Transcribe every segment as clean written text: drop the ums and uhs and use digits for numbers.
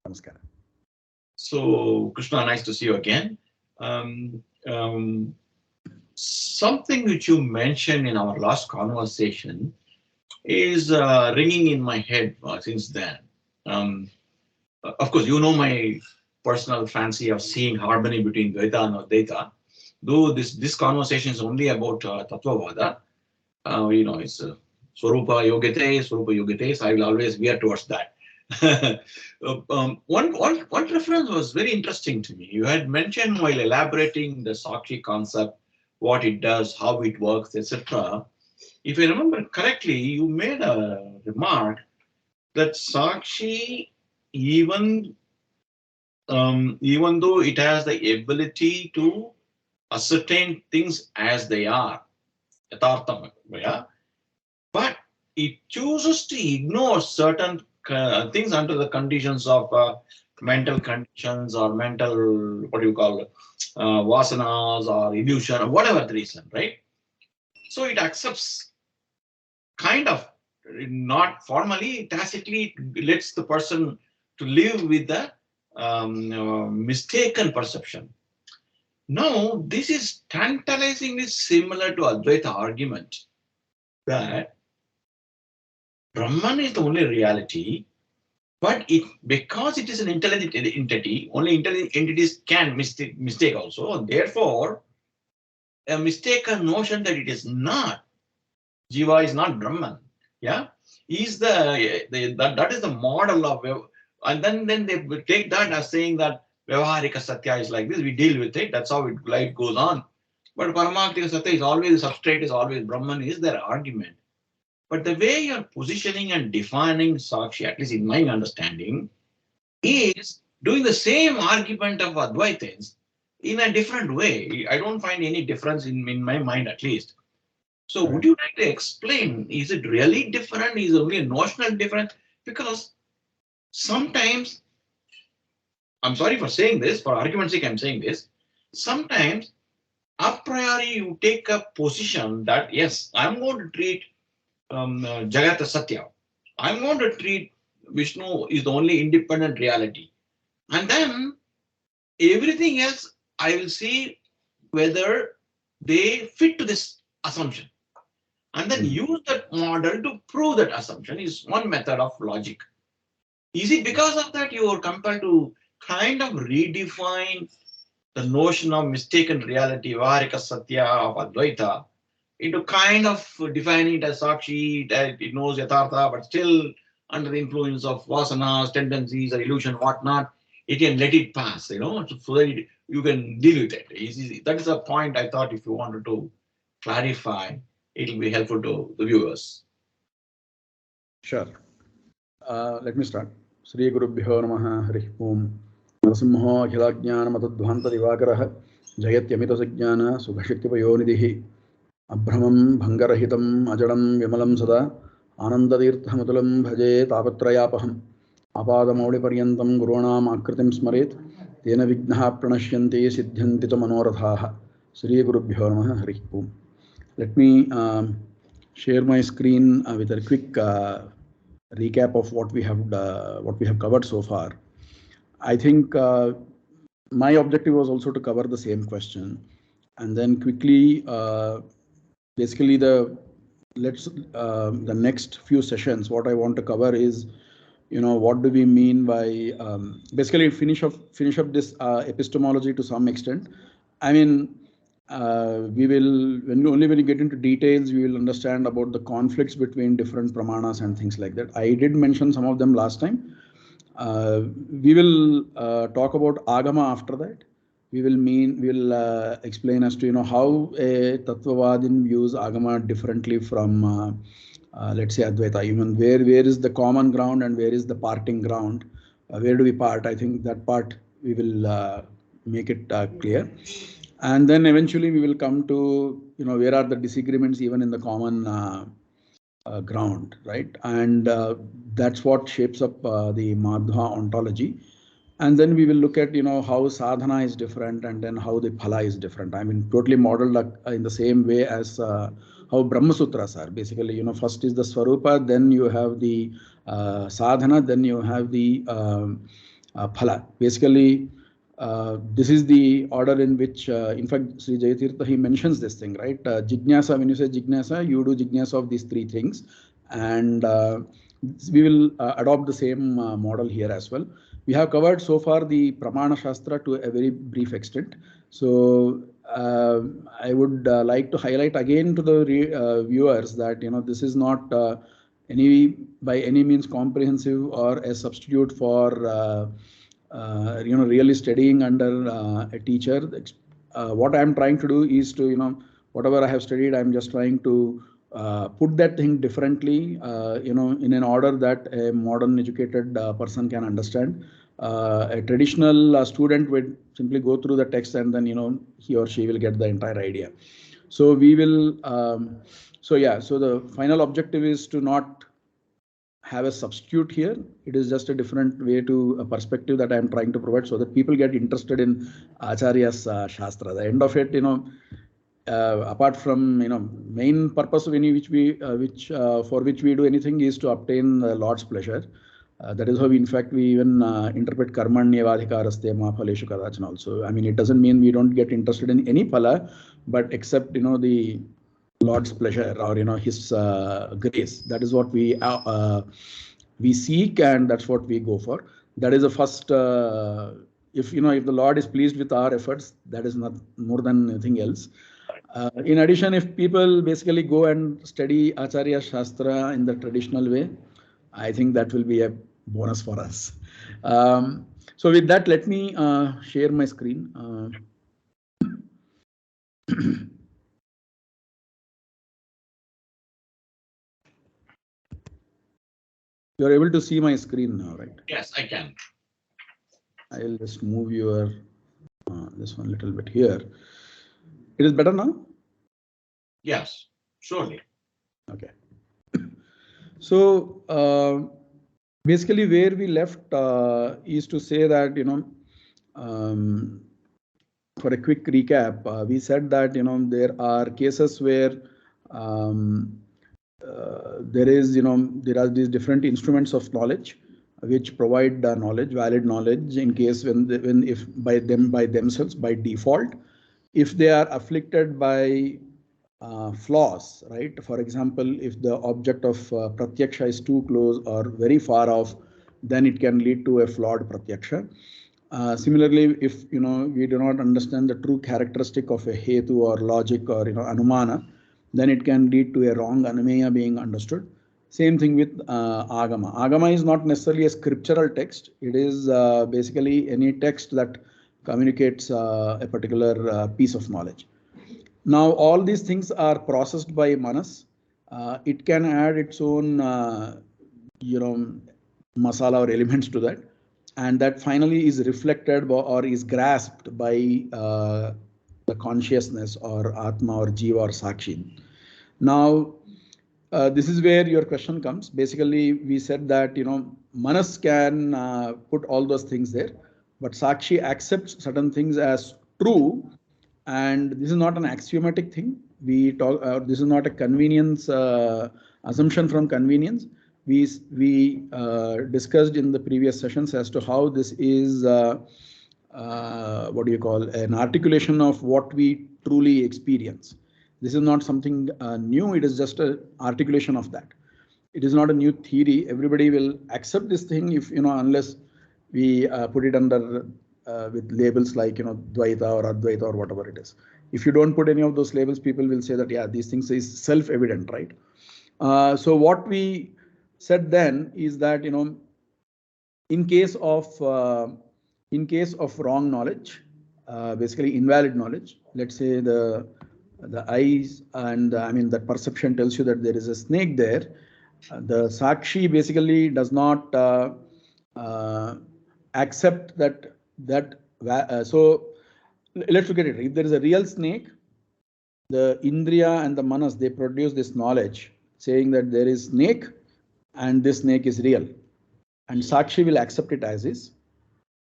Namaskar. So, Krishna, nice to see you again. Something which you mentioned in our last conversation is ringing in my head since then. Um, of course, you know my personal fancy of seeing harmony between Dvaita and Advaita. Though this conversation is only about Tattva Vaada, it's Swarupa Yogate, Swarupa Yogate, so I will always veer towards that. One reference was very interesting to me. You had mentioned while elaborating the Sakshi concept, what it does, how it works, etc. If I remember correctly, you made a remark that Sakshi, even even though it has the ability to ascertain things as they are, yathartham, yeah, but it chooses to ignore certain things under the conditions of mental conditions or mental, what do you call it, vasanas or illusion or whatever the reason, right? So it accepts kind of, not formally, tacitly lets the person to live with the mistaken perception. Now, this is tantalizingly similar to Advaita argument that Brahman is the only reality, but because it is an intelligent entity, only intelligent entities can mistake also. And therefore, a mistaken notion that it is not, jiva is not Brahman. Yeah, is that is the model of, and then they will take that as saying that Vyavaharika Satya is like this. We deal with it. That's how life goes on. But Paramaktika Satya is always, the substrate is always Brahman, is their argument. But the way you're positioning and defining Sakshi, at least in my understanding, is doing the same argument of Advaitins in a different way. I don't find any difference in my mind, at least. So would you like to explain, is it really different? Is it only a notional difference? Because sometimes, I'm sorry for saying this, for argument's sake I'm saying this, sometimes a priori you take a position that, yes, I'm going to treat Jagat Satya. I'm going to treat Vishnu is the only independent reality. And then everything else, I will see whether they fit to this assumption. And then use that model to prove that assumption is one method of logic. Is it because of that you are compelled to kind of redefine the notion of mistaken reality, Vyavaharika Satya of Advaita, into kind of defining it as Sakshi, that it knows Yathartha, but still under the influence of vasanas, tendencies, or illusion, whatnot, it can let it pass, so that you can deal with it. That is a point I thought if you wanted to clarify, it will be helpful to the viewers. Sure. Let me start. Sri Guru Bhyo Namaha Hari Om. Narasimha Akhilajnana Matadvanta Divakaraha Jayatyamita Sajnana Sukhashiktipayo Abhramam Bhangarahitam Ajaram Vimalam Sada Anandatirthamatulam Bhaje Tapatrayapaham Apadamauli Paryantam Gurunam Akritim Smarit Tena Vignaha Pranashyanti Siddhyanti Manorathaha. Sri Guru Bhyo Namaha Hari Om. Let me share my screen with a quick recap of what we have covered so far. I think my objective was also to cover the same question, and then quickly, basically the next few sessions, what I want to cover is, what do we mean by basically finish up this epistemology to some extent. I mean, we will when you get into details, we will understand about the conflicts between different pramanas and things like that. I did mention some of them last time. We will talk about Agama after that. We will explain as to how a Tattvavadin views Agama differently from let's say Advaita. Even where is the common ground and where is the parting ground? Where do we part? I think that part we will make it clear. And then eventually we will come to where are the disagreements even in the common ground, right? And that's what shapes up the Madhva ontology. And then we will look at how sadhana is different and then how the phala is different. I mean, totally modeled in the same way as how Brahma Sutras are. Basically, first is the Swarupa, then you have the sadhana, then you have the phala. Basically, this is the order in which, in fact, Sri Jayatirtha, he mentions this thing, right? Jignasa, when you say jignasa, you do jignasa of these three things. And we will adopt the same model here as well. We have covered so far the Pramana Shastra to a very brief extent. So I would like to highlight again to the viewers that this is not by any means comprehensive or a substitute for really studying under a teacher. What I'm trying to do is to whatever I have studied, I'm just trying to put that thing differently, in an order that a modern educated person can understand. A traditional student would simply go through the text and then he or she will get the entire idea. So we will. So the final objective is to not have a substitute here. It is just a different way to a perspective that I am trying to provide so that people get interested in Acharya's Shastra. The end of it, apart from main purpose for which we do anything is to obtain the Lord's pleasure. That is how, in fact, we even interpret karmanyavadhikaraste ma phaleshu kadachana also. I mean, it doesn't mean we don't get interested in any phala, but except the Lord's pleasure or His grace. That is what we seek, and that's what we go for. That is the first. If the Lord is pleased with our efforts, that is not more than anything else. In addition, if people basically go and study Acharya Shastra in the traditional way, I think that will be a bonus for us. So with that, let me share my screen. You are able to see my screen now, right? Yes, I can. I'll just move your this one a little bit here. It is better now? Yes, surely. Okay. So basically where we left is to say that, for a quick recap, we said that, there are cases where there are these different instruments of knowledge which provide knowledge, valid knowledge, in case if by themselves, by default, if they are afflicted by flaws, right? For example, if the object of pratyaksha is too close or very far off, then it can lead to a flawed pratyaksha. Similarly, if we do not understand the true characteristic of a hetu or logic or anumana, then it can lead to a wrong anumaya being understood. Same thing with Agama. Agama is not necessarily a scriptural text. It is basically any text that communicates a particular piece of knowledge. Now, all these things are processed by Manas. It can add its own, masala or elements to that. And that finally is reflected or is grasped by the consciousness or Atma or Jiva or Sakshi. Now, this is where your question comes. Basically, we said that, Manas can put all those things there, but Sakshi accepts certain things as true. And this is not an axiomatic thing. We talk. This is not a convenience assumption from convenience. We discussed in the previous sessions as to how this is what do you call an articulation of what we truly experience. This is not something new. It is just an articulation of that. It is not a new theory. Everybody will accept this thing if unless we put it under with labels like Dvaita or Advaita or whatever it is. If you don't put any of those labels, people will say that these things is self-evident, right? So what we said then is that in case of wrong knowledge, basically invalid knowledge, let's say the eyes and the perception tells you that there is a snake there. The Sakshi basically does not accept that. So let's look at it. If there is a real snake, the Indriya and the Manas, they produce this knowledge saying that there is snake and this snake is real. And Sakshi will accept it as is.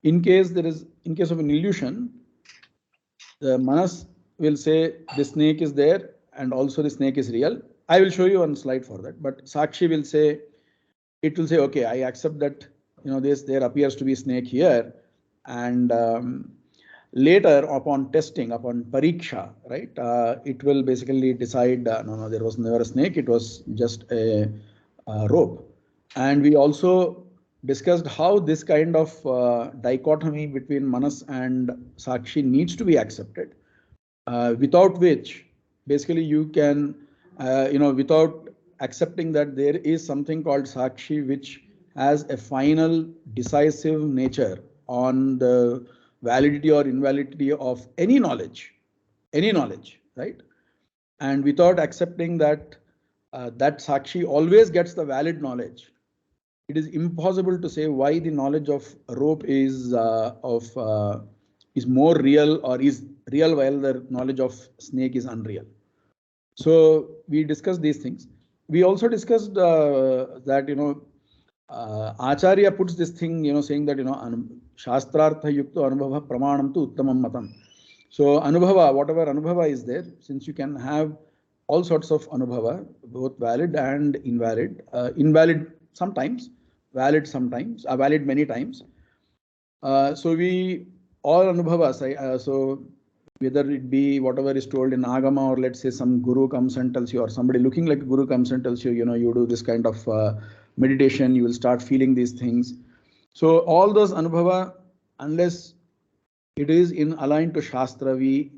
In case of an illusion, the Manas will say the snake is there and also the snake is real. I will show you one slide for that. But Sakshi will say, okay, I accept that there appears to be snake here, and later upon testing, upon pariksha, right, it will basically decide, no, there was never a snake, it was just a rope. And we also discussed how this kind of dichotomy between manas and sakshi needs to be accepted, without which basically you can, without accepting that there is something called sakshi which has a final decisive nature on the validity or invalidity of any knowledge, right? And without accepting that that sakshi always gets the valid knowledge, it is impossible to say why the knowledge of rope is more real or is real while the knowledge of snake is unreal. So we discussed these things. We also discussed that Acharya puts this thing, saying that shastrartha yukta anubhava pramanam tu uttamam matam. So anubhava, whatever anubhava is there, since you can have all sorts of anubhava, both valid and invalid, invalid sometimes, valid sometimes, valid many times. So we all anubhavas, so whether it be whatever is told in Agama, or let's say some guru comes and tells you, or somebody looking like a guru comes and tells you, you do this kind of meditation, you will start feeling these things. So all those anubhava, unless it is in aligned to Shastra,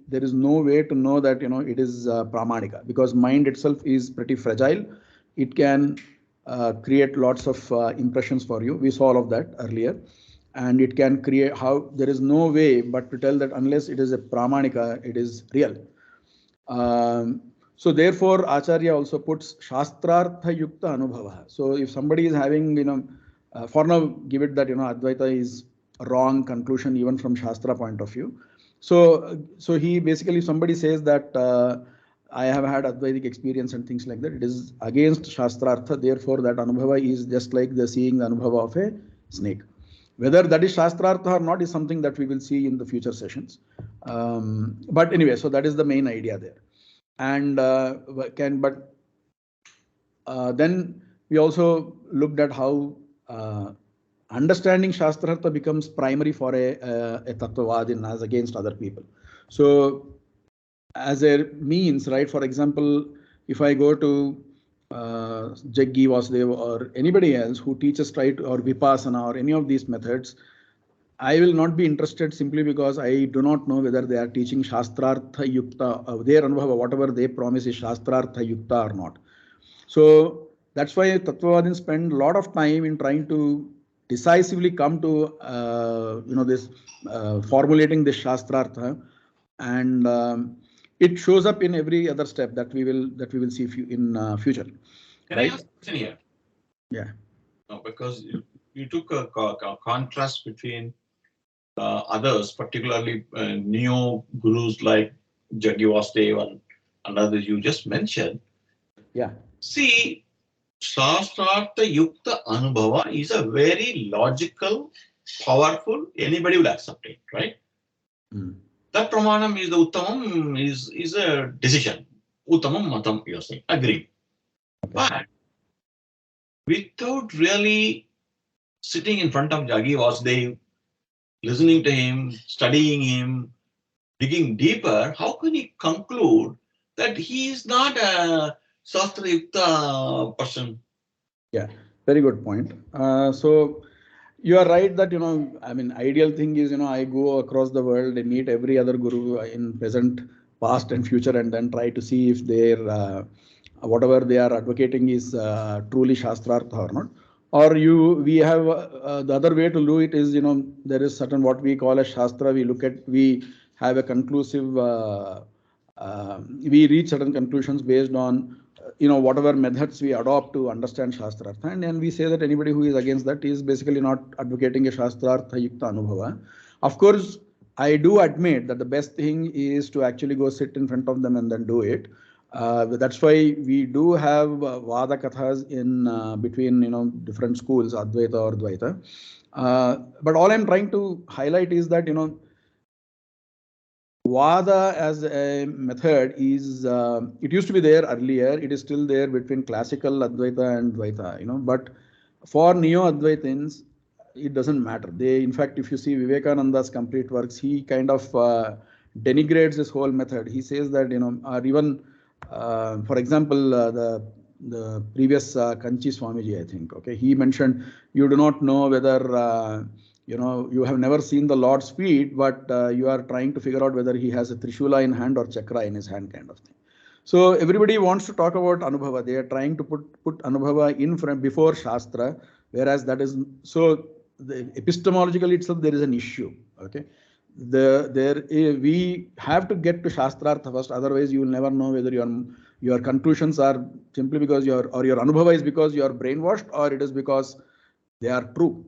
there is no way to know that it is Pramanika, because mind itself is pretty fragile. It can create lots of impressions for you. We saw all of that earlier. And it can create, how there is no way but to tell that unless it is a Pramanika, it is real. So therefore, Acharya also puts Shastrartha Yukta Anubhava. So if somebody is having, for now, give it that, Advaita is a wrong conclusion even from Shastra point of view. So he basically, somebody says that I have had Advaitic experience and things like that, it is against Shastrartha. Therefore, that Anubhava is just like the seeing the Anubhava of a snake. Whether that is Shastrartha or not is something that we will see in the future sessions. But anyway, so that is the main idea there. And then we also looked at how understanding Shastrartha becomes primary for a Tattvavadin as against other people. So as a means, right, for example, if I go to Jaggi Vasudeva or anybody else who teaches right or Vipassana or any of these methods, I will not be interested simply because I do not know whether they are teaching Shastrartha Yukta, their Anubhava, whatever they promise is Shastrartha Yukta or not. So that's why Tattvavadins spend a lot of time in trying to decisively come to this formulating this Shastrartha, and it shows up in every other step that we will see in future. Can I ask a question here? Yeah. No, because you took a contrast between others, particularly neo gurus like Jaggi Vasudeva and others you just mentioned. Yeah. See, Shastrartha Yukta Anubhava is a very logical, powerful, anybody will accept it, right? Mm. That Pramanam is the Uttamam, is a decision. Uttamam Matam, you're saying, agree. Okay. But without really sitting in front of Jaggi Vasudeva, listening to him, studying him, digging deeper, how can he conclude that he is not a Shastra Yukta person? Yeah, very good point. So you are right that, I mean, ideal thing is, I go across the world and meet every other guru in present, past and future, and then try to see if their whatever they are advocating is truly Shastrartha or not. Or we have the other way to do it is, there is certain what we call as Shastra. We have a conclusive, we reach certain conclusions based on whatever methods we adopt to understand Shastrartha, and then we say that anybody who is against that is basically not advocating a Shastrartha Yukta Anubhava. Of course, I do admit that the best thing is to actually go sit in front of them and then do it. That's why we do have Vaada kathas in between different schools, Advaita or Dvaita. But all I'm trying to highlight is that Vaada as a method is, it used to be there earlier, it is still there between classical Advaita and Dvaita, but for Neo-Advaitins, it doesn't matter. They, in fact, if you see Vivekananda's complete works, he kind of denigrates this whole method. He says that, or even, for example, the previous Kanchi Swamiji, I think, okay, he mentioned you do not know whether you have never seen the Lord's feet, but you are trying to figure out whether he has a Trishula in hand or Chakra in his hand, kind of thing. So everybody wants to talk about Anubhava. They are trying to put Anubhava in front before Shastra, whereas that is so. The epistemological itself, there is an issue. Okay, we have to get to Shastrartha first. Otherwise, you will never know whether your conclusions are simply because your Anubhava is because you are brainwashed, or it is because they are true.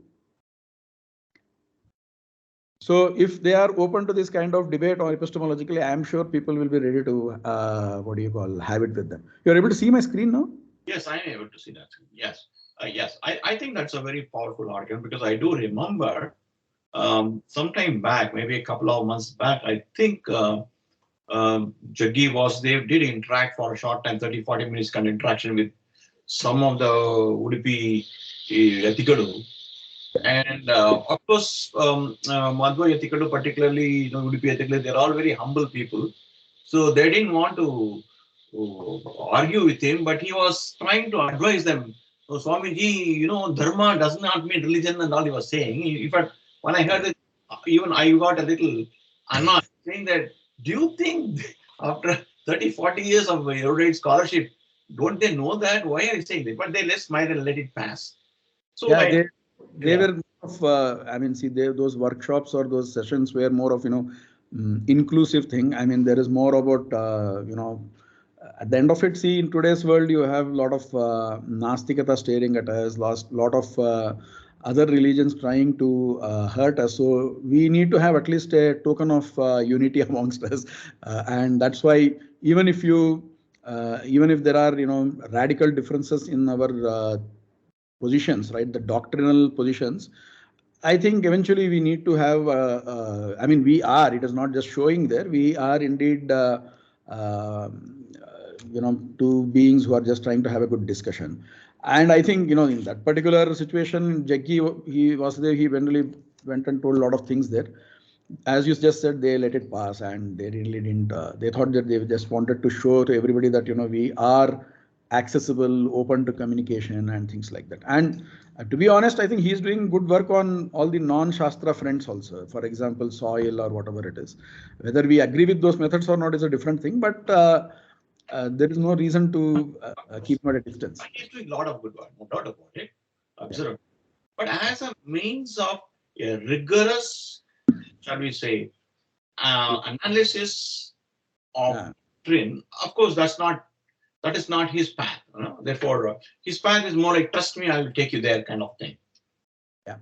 So if they are open to this kind of debate or epistemologically, I am sure people will be ready to, have it with them. You're able to see my screen now? Yes, I am able to see that. Yes. Yes, I think that's a very powerful argument, because I do remember sometime back, maybe a couple of months back, I think Jaggi did interact for a short time, 30-40 minutes kind of interaction with some of the Udupi Yathikadu. And of course, Madhva Yathikadu, particularly, Udupi Yathikadu, they're all very humble people. So they didn't want to argue with him, but he was trying to advise them. So Swamiji, dharma does not mean religion, and all he was saying. In fact, when I heard it, even I got a little annoyed, saying that, do you think after 30, 40 years of erudite scholarship, don't they know that? Why are you saying that? But they let smile and let it pass. So yeah, they were of, I mean, see, those workshops or those sessions were more of, inclusive thing. I mean, there is more about, at the end of it, see, in today's world, you have a lot of nastikata staring at us, lot of other religions trying to hurt us. So we need to have at least a token of unity amongst us. And that's why even if there are, radical differences in our positions, right, the doctrinal positions, I think eventually we need to have, I mean, it is not just showing there, we are indeed, two beings who are just trying to have a good discussion. And I think, in that particular situation, Jaggi, he was there, he went and told a lot of things there. As you just said, they let it pass, and they really didn't, they thought that they just wanted to show to everybody that, we are accessible, open to communication and things like that. And to be honest, I think he's doing good work on all the non-Shastra fronts also. For example, soil or whatever it is. Whether we agree with those methods or not is a different thing, but there is no reason to keep him at a distance. He's doing a lot of good work, no doubt about it. Absolutely. But as a means of a rigorous, shall we say, analysis of doctrine, of course, that is not his path. Therefore, his path is more like, trust me, I will take you there kind of thing. Yeah.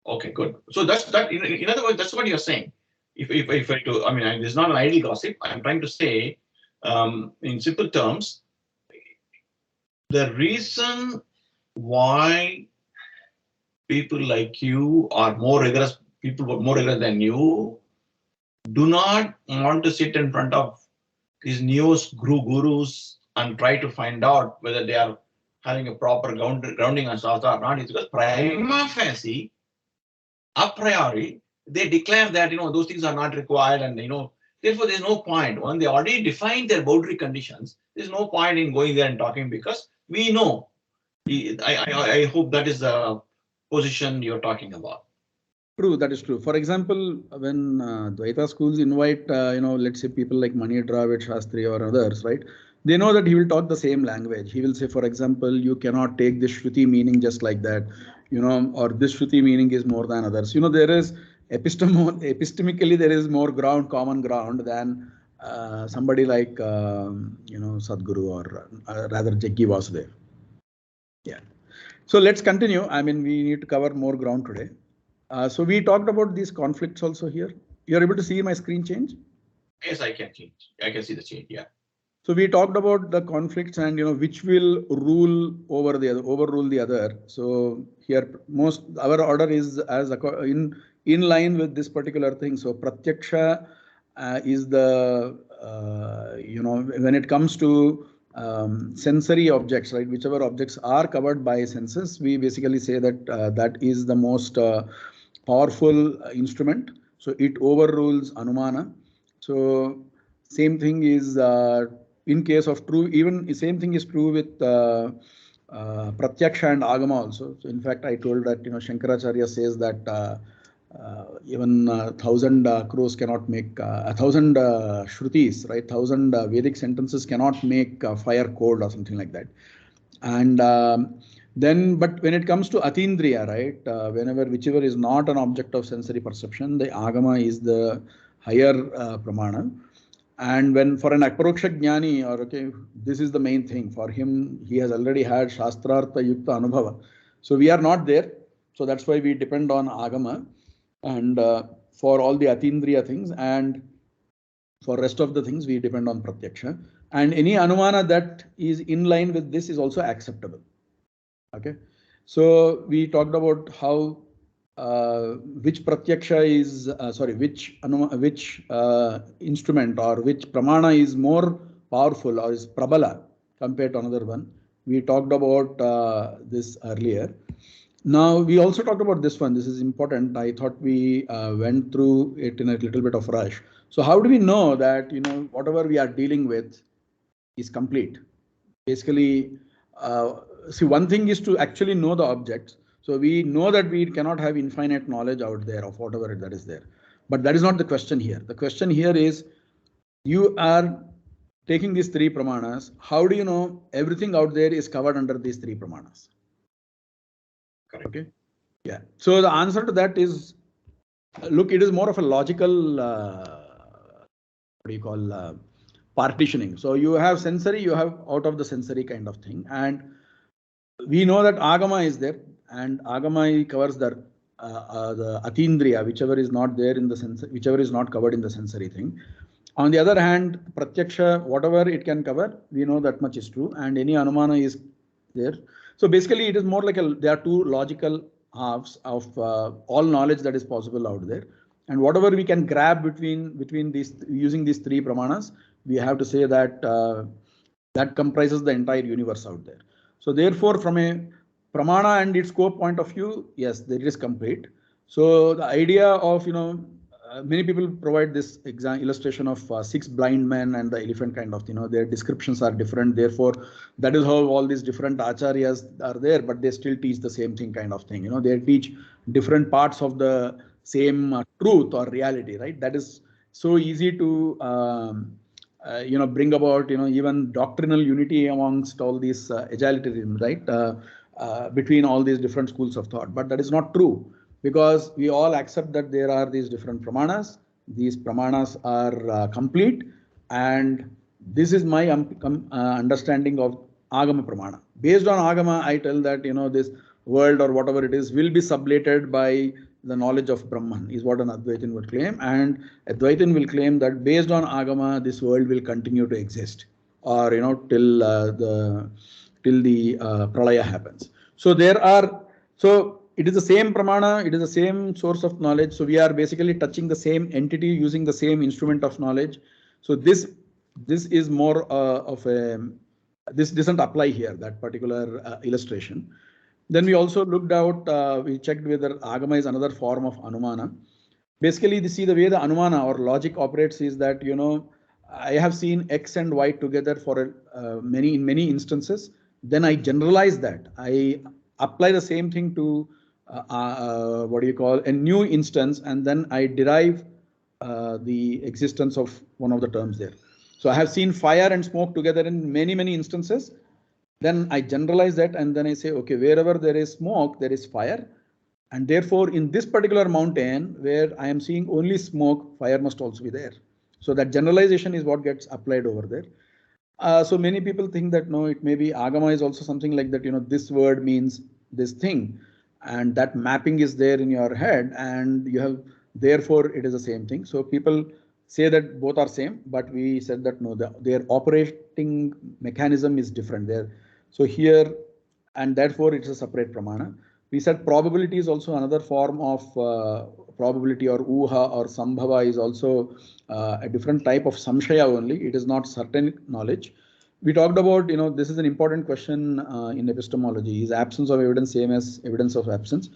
Okay, good. So that's that. In other words, that's what you're saying. If I do, I mean, this is not an idle gossip. I'm trying to say, in simple terms, the reason why people like you are more rigorous, people who are more rigorous than you, do not want to sit in front of these newest gurus and try to find out whether they are having a proper grounding on Shastra or not. It's because prima facie, a priori, they declare that those things are not required, and therefore there's no point. When they already defined their boundary conditions, there's no point in going there and talking, because we know. I hope that is the position you're talking about. True, that is true. For example, when Dvaita schools invite, let's say people like Mani Dravid Shastri or others, right? They know that he will talk the same language. He will say, for example, you cannot take this Shruti meaning just like that, or this Shruti meaning is more than others. There is epistemically, there is more common ground than somebody like, Sadhguru or rather Jaggi was there. Yeah. So let's continue. I mean, we need to cover more ground today. So we talked about these conflicts also here. You're able to see my screen change? Yes, I can change. I can see the change. Yeah. So we talked about the conflicts and which will overrule the other. So here our order is as in line with this particular thing. So pratyaksha is the when it comes to sensory objects, right? Whichever objects are covered by senses, we basically say that that is the most powerful instrument. So it overrules Anumana. So same thing is in case of true, even same thing is true with pratyaksha and agama also. So in fact, I told that Shankaracharya says that even 1,000 crows cannot make 1,000 shrutis, right? 1,000 Vedic sentences cannot make fire cold or something like that. And then, but when it comes to atindriya, right? Whichever is not an object of sensory perception, the agama is the higher pramana. And when for an aparoksha jnani, or okay, this is the main thing for him, he has already had shastrartha yukta anubhava. So we are not there. So that's why we depend on agama, and for all the atindriya things, and for rest of the things we depend on pratyaksha. And any anumana that is in line with this is also acceptable. Okay, so we talked about how which pratyaksha is which instrument or which pramana is more powerful or is prabala compared to another one. We talked about this earlier. Now we also talked about this one. This is important. I thought we went through it in a little bit of rush. So how do we know that whatever we are dealing with is complete? Basically, see, one thing is to actually know the objects. So we know that we cannot have infinite knowledge out there of whatever that is there. But that is not the question here. The question here is, you are taking these three pramanas. How do you know everything out there is covered under these three pramanas? Correct. Okay. Yeah. So the answer to that is, look, it is more of a logical, partitioning. So you have sensory, you have out of the sensory kind of thing. And we know that agama is there, and agama covers the atindriya, whichever is not there in the sense, whichever is not covered in the sensory thing. On the other hand, pratyaksha, whatever it can cover, we know that much is true, and any anumana is there. So basically, it is more like there are two logical halves of all knowledge that is possible out there, and whatever we can grab between these using these three pramanas, we have to say that that comprises the entire universe out there. So therefore, from a pramana and its scope point of view, yes, there is complete. So the idea of many people provide this illustration of 6 blind men and the elephant kind of, their descriptions are different. Therefore, that is how all these different acharyas are there, but they still teach the same thing kind of thing. They teach different parts of the same truth or reality, right? That is so easy to bring about, even doctrinal unity amongst all these egalitarianism, right? Between all these different schools of thought. But that is not true, because we all accept that there are these different pramanas. These pramanas are complete, and this is my understanding of Agama Pramana. Based on Agama, I tell that this world or whatever it is will be sublated by the knowledge of Brahman, is what an Advaitin would claim, and Advaitin will claim that based on Agama, this world will continue to exist, or till the pralaya happens. So it is the same pramana, it is the same source of knowledge. So we are basically touching the same entity using the same instrument of knowledge. So this is more of a, this doesn't apply here, that particular illustration. Then we also looked out, we checked whether Agama is another form of Anumana. Basically, see the way the Anumana or logic operates is that, I have seen X and Y together for in many instances. Then I generalize that. I apply the same thing to a new instance, and then I derive the existence of one of the terms there. So I have seen fire and smoke together in many instances. Then I generalize that, and then I say, okay, wherever there is smoke, there is fire. And therefore, in this particular mountain where I am seeing only smoke, fire must also be there. So that generalization is what gets applied over there. So many people think that no, it may be Agama is also something like that, this word means this thing, and that mapping is there in your head, and you have, therefore it is the same thing. So people say that both are same, but we said that no, their operating mechanism is different there. So here, and therefore it's a separate pramana. We said probability is also another form of probability, or uha or sambhava is also a different type of samshaya only. It is not certain knowledge. we talked about, this is an important question in epistemology. Is absence of evidence same as evidence of absence?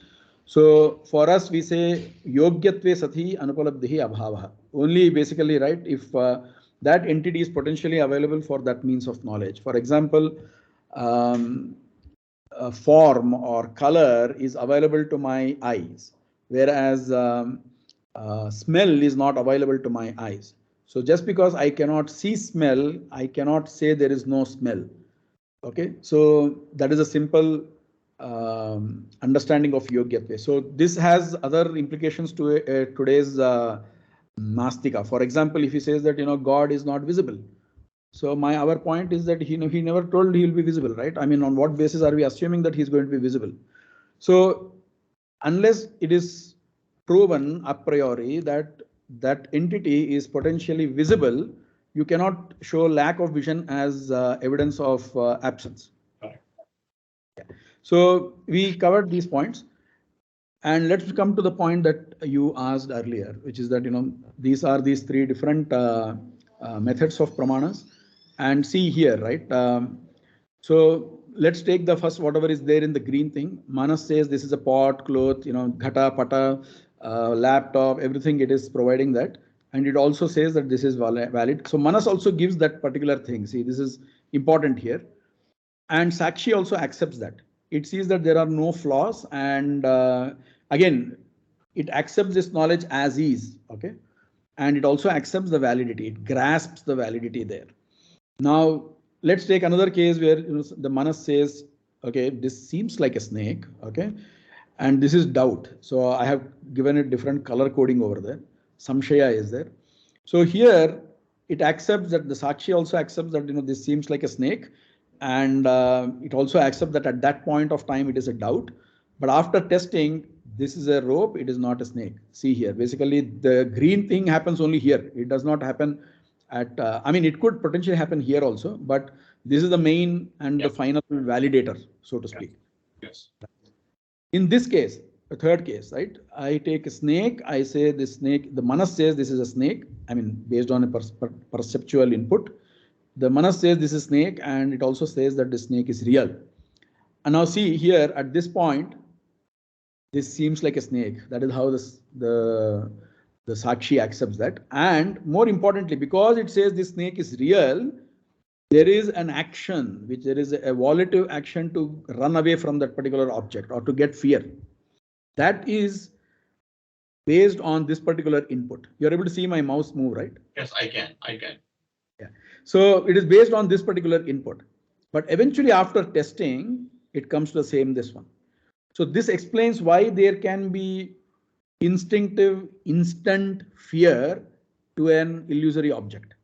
So for us, we say yogyatve sati anupalabdhihi abhava. Only basically, right, if that entity is potentially available for that means of knowledge. For example, form or color is available to my eyes, whereas smell is not available to my eyes. So just because I cannot see smell, I cannot say there is no smell. Okay, so that is a simple understanding of yogyatve. So this has other implications to today's nastika. For example, if he says that God is not visible, so our point is that he never told he will be visible, right? I mean, on what basis are we assuming that he's going to be visible? So unless it is proven a priori that that entity is potentially visible, you cannot show lack of vision as evidence of absence. Right. So we covered these points. And let's come to the point that you asked earlier, which is that these are these three different methods of pramanas. And see here, right? So let's take the first, whatever is there in the green thing. Manas says this is a pot, cloth, ghata, pata, laptop, everything it is providing that. And it also says that this is valid. So Manas also gives that particular thing. See, this is important here. And Sakshi also accepts that. It sees that there are no flaws. And again, it accepts this knowledge as is. Okay. And it also accepts the validity. It grasps the validity there. Now, let's take another case where the Manas says, okay, this seems like a snake, okay, and this is doubt. So I have given it different color coding over there. Samshaya is there. So here it accepts that the Sakshi also accepts that this seems like a snake, and it also accepts that at that point of time it is a doubt. But after testing, this is a rope, it is not a snake. See here, basically the green thing happens only here. It does not happen at, I mean, it could potentially happen here also, but this is the main and the final validator, so to speak. Yes. In this case, the third case, right? I take a snake, I say this snake, the Manas says this is a snake. I mean, based on a perceptual input, the Manas says this is snake, and it also says that the snake is real. And now see here at this point, this seems like a snake. That is how the Sakshi accepts that. And more importantly, because it says this snake is real, there is an action, which there is a volitive action to run away from that particular object or to get fear. That is based on this particular input. You're able to see my mouse move, right? Yes, I can. Yeah. So it is based on this particular input. But eventually after testing, it comes to the same this one. So this explains why there can be instinctive, instant fear to an illusory object.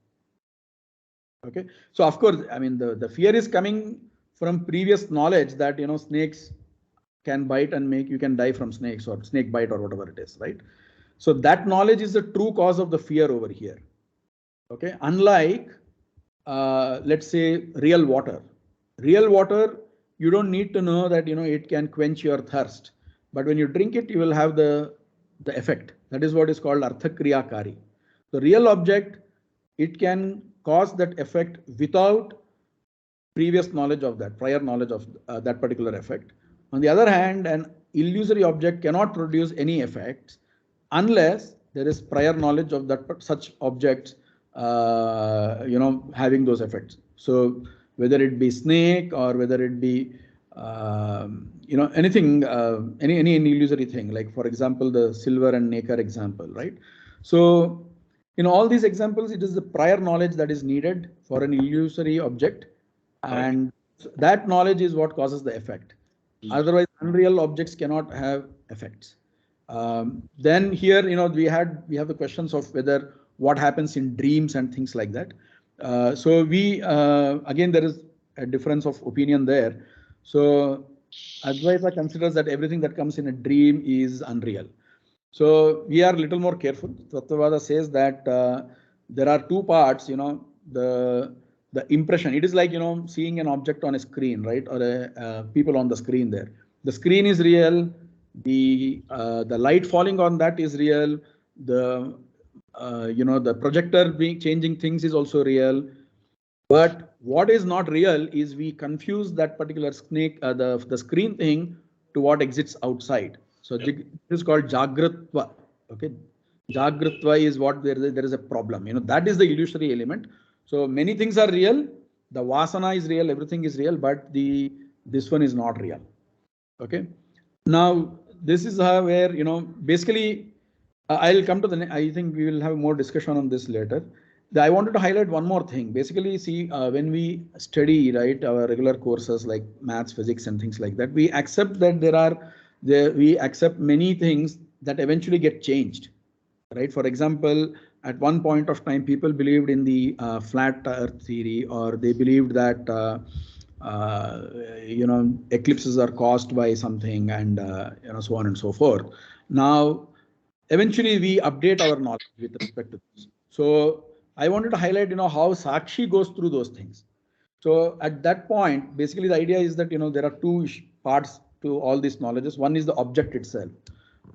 Okay, so of course, I mean the fear is coming from previous knowledge that snakes can bite and you can die from snakes or snake bite or whatever it is, right? So that knowledge is the true cause of the fear over here. Okay, unlike let's say real water. Real water, you don't need to know that it can quench your thirst, but when you drink it, you will have the effect. That is what is called arthakriyakari. The real object, it can cause that effect without previous knowledge of that, prior knowledge of that particular effect. On the other hand, an illusory object cannot produce any effects unless there is prior knowledge of that such objects, having those effects. So whether it be snake or whether it be anything, any illusory thing, like for example the silver and nacre example, right? So in all these examples, it is the prior knowledge that is needed for an illusory object, and that knowledge is what causes the effect. Otherwise, unreal objects cannot have effects. Then here, we have the questions of whether what happens in dreams and things like that. So we again, there is a difference of opinion there. So Advaita considers that everything that comes in a dream is unreal. So we are a little more careful. Tattva says that there are two parts, the impression. It is like, seeing an object on a screen, right? Or people on the screen there. The screen is real. The light falling on that is real. The projector changing things is also real. But what is not real is we confuse that particular snake, the screen thing, to what exists outside. So Yep. this is called jagratva. Okay, jagratva is what there is a problem. That is the illusory element. So many things are real. The vasana is real. Everything is real, but this one is not real. Okay. Now this is how where basically I'll come to I think we will have more discussion on this later. I wanted to highlight one more thing. Basically, see, when we study, right, our regular courses like maths, physics, and things like that, we accept that we accept many things that eventually get changed, right? For example, at one point of time, people believed in the flat Earth theory, or they believed that eclipses are caused by something, and so on and so forth. Now, eventually, we update our knowledge with respect to this. So I wanted to highlight, how Sakshi goes through those things. So at that point, basically the idea is that, there are two parts to all these knowledges. One is the object itself,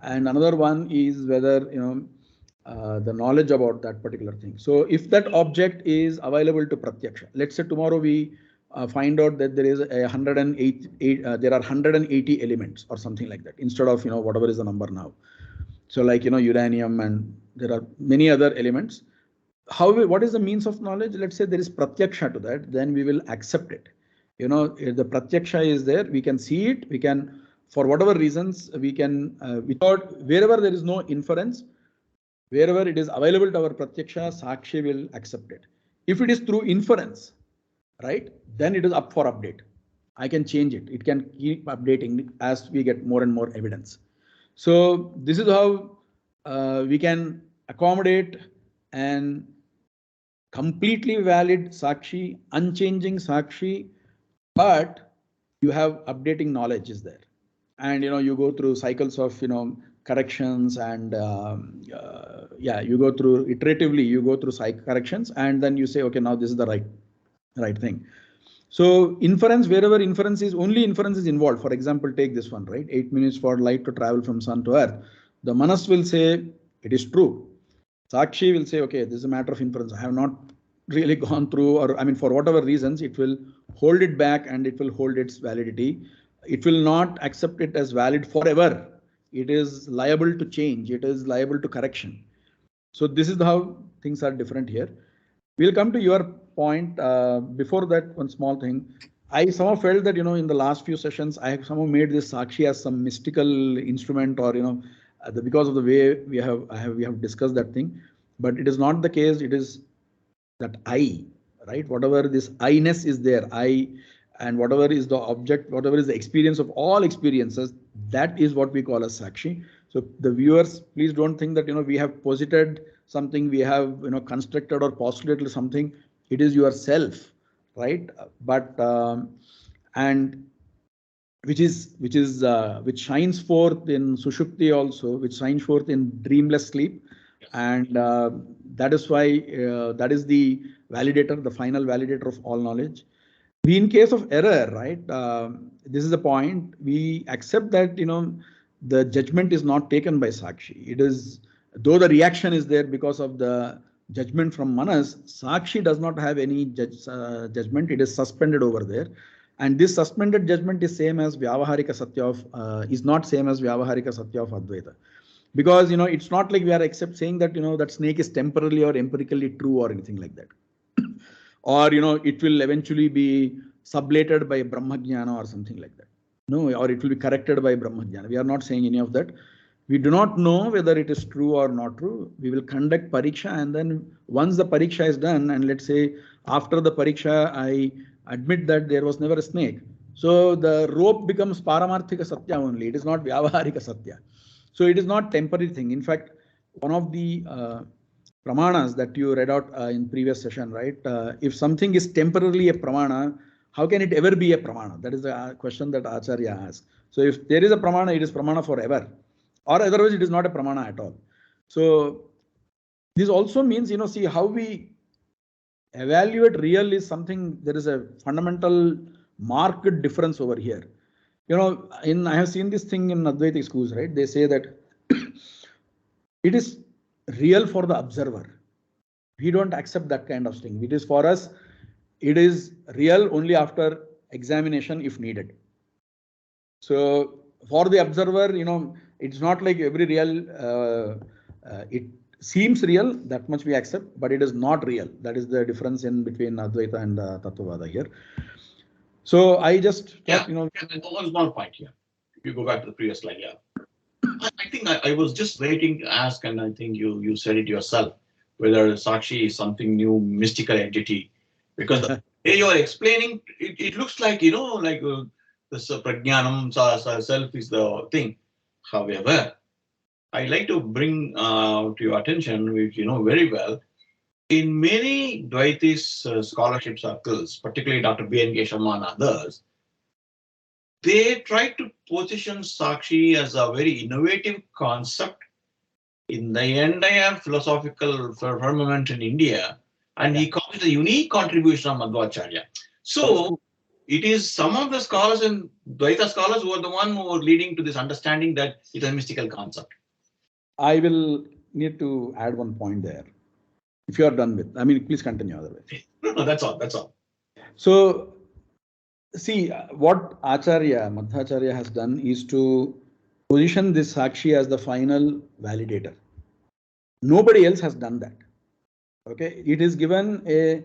and another one is whether, the knowledge about that particular thing. So if that object is available to pratyaksha, let's say tomorrow we find out that there is there are 180 elements or something like that, instead of, whatever is the number now. So like, uranium, and there are many other elements. What is the means of knowledge? Let's say there is pratyaksha to that, then we will accept it. If the pratyaksha is there, we can see it, we can, for whatever reasons, we can, without, wherever there is no inference, wherever it is available to our pratyaksha, Sakshi will accept it. If it is through inference, right, then it is up for update. I can change it. It can keep updating as we get more and more evidence. So this is how we can accommodate and completely valid Sakshi, unchanging Sakshi, but you have updating knowledge is there. And you go through cycles of corrections, and yeah, you go through iteratively, you go through corrections, and then you say, okay, now this is the right thing. So inference, wherever inference is, only inference is involved. For example, take this one, right? 8 minutes for light to travel from sun to earth. The manas will say it is true. Sakshi will say, okay, this is a matter of inference. I have not really gone through, or I mean, for whatever reasons, it will hold it back and it will hold its validity. It will not accept it as valid forever. It is liable to change. It is liable to correction. So this is how things are different here. We'll come to your point. Before that, one small thing. I somehow felt that, in the last few sessions, I have somehow made this Sakshi as some mystical instrument, or, because of the way we have discussed that thing. But it is not the case. It is that I, right? Whatever this I-ness is there, I, and whatever is the object, whatever is the experience of all experiences, that is what we call as Sakshi. So the viewers, please don't think that, we have posited something, we have, constructed or postulated something. It is yourself, right? But and which shines forth in sushupti also, which shines forth in dreamless sleep, and that is why that is the validator, the final validator of all knowledge. We, in case of error, right? This is the point. We accept that, the judgment is not taken by Sakshi. It is, though the reaction is there because of the judgment from Manas, Sakshi does not have any judgment. It is suspended over there. And this suspended judgment is same as Vyavaharika Satya of, is not same as Vyavaharika Satya of Advaita. Because, it's not like we are saying that, that snake is temporarily or empirically true or anything like that. Or, it will eventually be sublated by Brahmajnana or something like that. No, or it will be corrected by Brahmajnana. We are not saying any of that. We do not know whether it is true or not true. We will conduct pariksha, and then once the pariksha is done, and let's say after the pariksha, I admit that there was never a snake. So the rope becomes Paramarthika Satya only. It is not Vyavaharika Satya. So it is not temporary thing. In fact, one of the Pramanas that you read out in previous session, right? If something is temporarily a Pramana, how can it ever be a Pramana? That is the question that Acharya asked. So if there is a Pramana, it is Pramana forever. Or otherwise, it is not a Pramana at all. So this also means, see how we evaluate real is something, there is a fundamental marked difference over here. I have seen this thing in Advaitic schools, right? They say that it is real for the observer. We don't accept that kind of thing. It is for us, it is real only after examination if needed. So for the observer, it's not like every real, it seems real, that much we accept, but it is not real. That is the difference in between Advaita and Tattvavada here. So I just thought, one small point here. If you go back to the previous slide, I think I was just waiting to ask, and I think you said it yourself, whether Sakshi is something new, mystical entity, because the way you are explaining, it looks like, like this Prajnaanam self is the thing. However, I like to bring to your attention, which you know very well, in many Dvaitist scholarship circles, particularly Dr. B.N.K. Sharma and others, they try to position Sakshi as a very innovative concept in the entire philosophical firmament in India, and he calls it a unique contribution of Madhvacharya. So it is some of the scholars and Dvaita scholars who are the one who are leading to this understanding that it's a mystical concept. I will need to add one point there. If you are done with, please continue otherwise. No, that's all. That's all. So, see, what Madhvacharya has done is to position this Sakshi as the final validator. Nobody else has done that. Okay, it is given a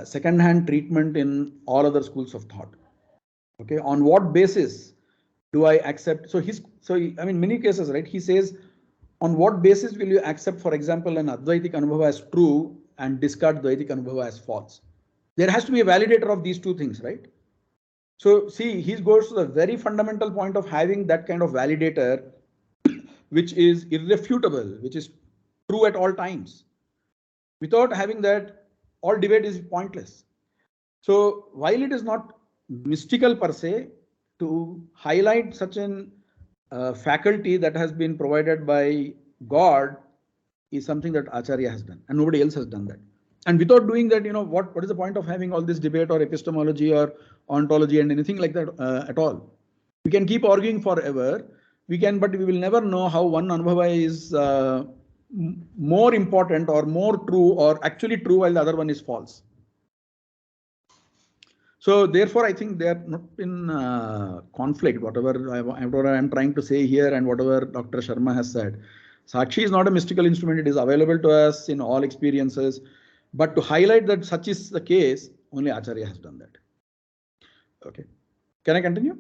second-hand treatment in all other schools of thought. Okay, on what basis do I accept? So many cases, right? He says, on what basis will you accept, for example, an Advaitic anubhava as true and discard Dvaitic anubhava as false? There has to be a validator of these two things, right? So see, he goes to the very fundamental point of having that kind of validator, which is irrefutable, which is true at all times. Without having that, all debate is pointless. So while it is not mystical per se, to highlight such an faculty that has been provided by God is something that Acharya has done, and nobody else has done that. And without doing that, what is the point of having all this debate or epistemology or ontology and anything like that at all? We can keep arguing forever. But we will never know how one anubhava is more important or more true or actually true while the other one is false. So therefore, I think they are not in conflict. Whatever I'm trying to say here and whatever Dr. Sharma has said, Sakshi is not a mystical instrument. It is available to us in all experiences. But to highlight that such is the case, only Acharya has done that. Okay. Can I continue?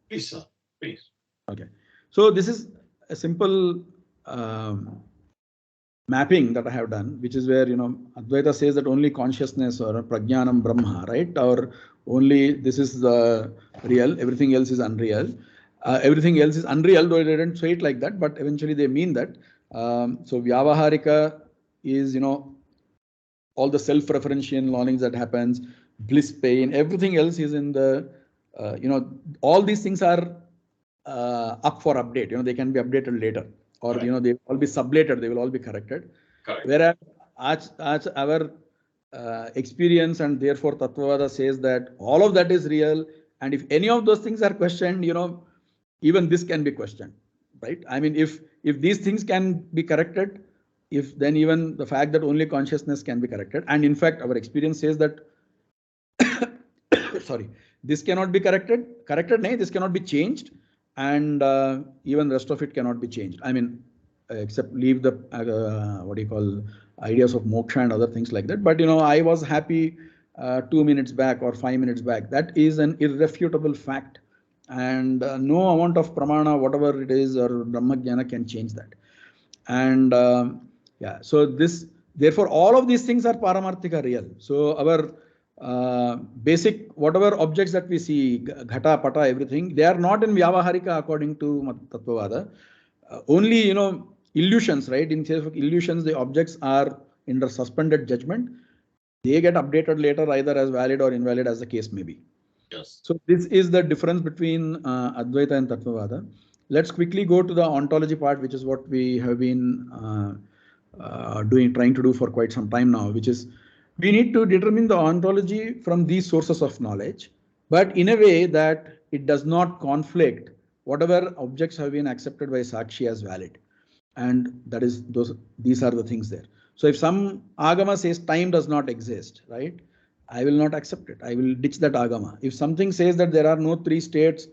Please, sir. Please. Okay. So this is a simple mapping that I have done, which is where, Advaita says that only consciousness or Prajnaanam Brahma, right? Or only this is the real, everything else is unreal. Everything else is unreal, though they didn't say it like that, but eventually they mean that. So Vyavaharika is, all the self-referential learnings that happens, bliss, pain, everything else is in the, all these things are up for update. They can be updated later, or they will all be sublated. They will all be corrected. Correct. Whereas our experience and therefore Tattvavada says that all of that is real, and if any of those things are questioned, even this can be questioned, right? If these things can be corrected, then even the fact that only consciousness can be corrected, and in fact our experience says that sorry, this cannot be corrected, this cannot be changed, and even the rest of it cannot be changed. Except leave the ideas of moksha and other things like that. But I was happy 2 minutes back or 5 minutes back. That is an irrefutable fact, and no amount of pramana, whatever it is, or brahmajnana can change that. And so therefore all of these things are paramarthika real. So our basic whatever objects that we see, ghata, pata, everything, they are not in vyavaharika according to Tattvavada. Only illusions, right? In case of illusions, the objects are under suspended judgment. They get updated later either as valid or invalid as the case may be. Yes. So this is the difference between Advaita and Tattvavada. Let's quickly go to the ontology part, which is what we have been trying to do for quite some time now, which is we need to determine the ontology from these sources of knowledge, but in a way that it does not conflict whatever objects have been accepted by Sakshi as valid. And that is these are the things there. So if some Agama says time does not exist, right? I will not accept it. I will ditch that Agama. If something says that there are no three states,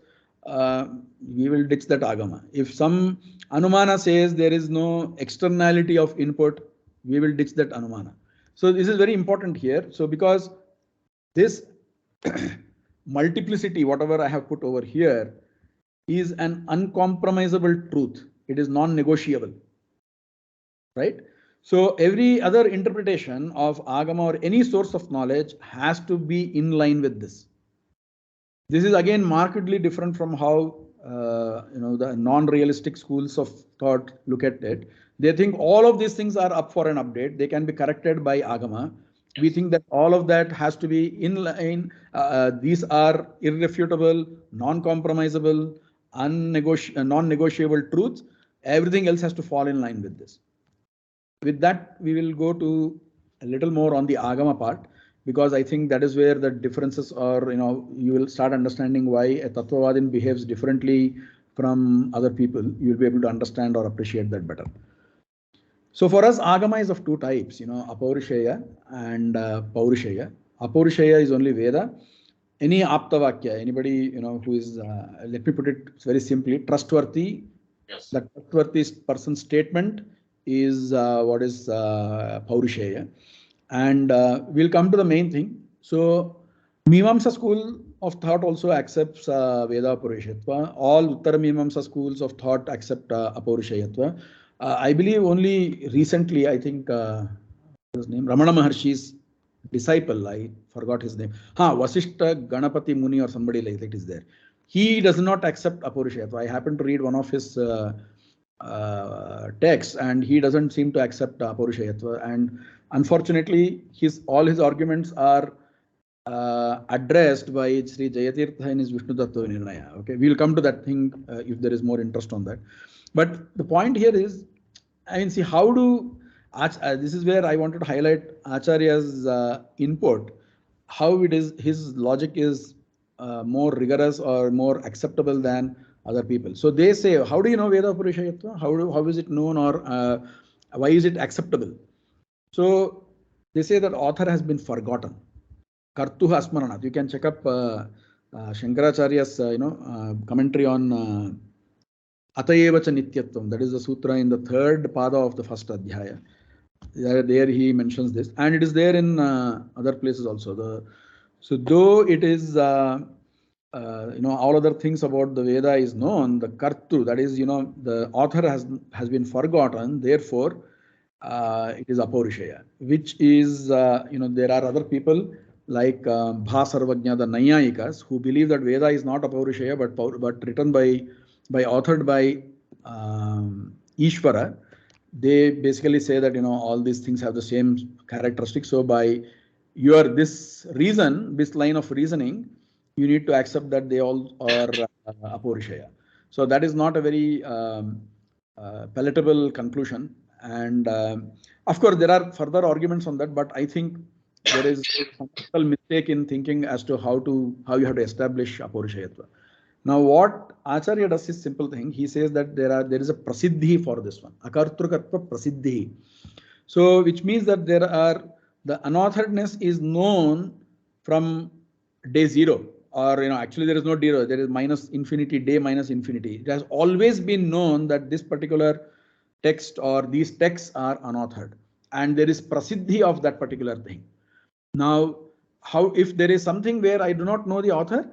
we will ditch that Agama. If some Anumana says there is no externality of input, we will ditch that Anumana. So this is very important here. So because this multiplicity, whatever I have put over here, is an uncompromisable truth. It is non-negotiable, right? So every other interpretation of Agama or any source of knowledge has to be in line with this. This is again markedly different from how the non-realistic schools of thought look at it. They think all of these things are up for an update. They can be corrected by Agama. We think that all of that has to be in line. These are irrefutable, non-compromisable, non-negotiable truths. Everything else has to fall in line with this. With that, we will go to a little more on the Agama part, because I think that is where the differences are, you will start understanding why a Tattvavadin behaves differently from other people. You will be able to understand or appreciate that better. So for us, Agama is of two types, Apaurisheya and Paurusheya. Apaurisheya is only Veda. Any Aptavakya, anybody, who is, let me put it very simply, trustworthy. Yes. The trustworthy person's statement is what is Paurusheya. And we'll come to the main thing. So Mimamsa school of thought also accepts Veda Apaurushayatva. All Uttara Mimamsa schools of thought accept Apaurushayatva. I believe only recently, I think, his name, Ramana Maharshi's disciple, I forgot his name. Vasishta Ganapati Muni or somebody like that is there. He does not accept Apaurushayatva. I happen to read one of his texts, and he doesn't seem to accept Apaurushayatva. And unfortunately, all his arguments are addressed by Sri Jayatirtha in his Vishnu Tattva Nirnaya. Okay, we'll come to that thing if there is more interest on that. But the point here is, see, how do this is where I wanted to highlight Acharya's input, how it is his logic is more rigorous or more acceptable than other people. So they say, how do you know Veda Apaurushayatva? How is it known, or why is it acceptable? So they say that author has been forgotten. Kartuha Asmaranat. You can check up Shankaracharya's commentary on Atayevacha Nityatvam. That is the sutra in the third pada of the first adhyaya. There he mentions this, and it is there in other places also. So though it is all other things about the Veda is known, the Kartu, that is the author has been forgotten. Therefore, it is Apaurushaya, which is there are other people like Bhasarvajna, the Nayayikas, who believe that Veda is not Apaurushaya but written authored by Ishvara. They basically say that all these things have the same characteristics. So by this line of reasoning, you need to accept that they all are Apaurushaya. So that is not a very palatable conclusion. And of course, there are further arguments on that, but I think there is a mistake in thinking as to how you have to establish Apaurushayatva. Now, what Acharya does is simple thing. He says that there is a prasiddhi for this one. Akartrukatva prasiddhi. So, which means that the unauthoredness is known from day zero, or actually there is no zero. There is minus infinity, day minus infinity. It has always been known that this particular text or these texts are unauthored, and there is prasiddhi of that particular thing. Now, if there is something where I do not know the author,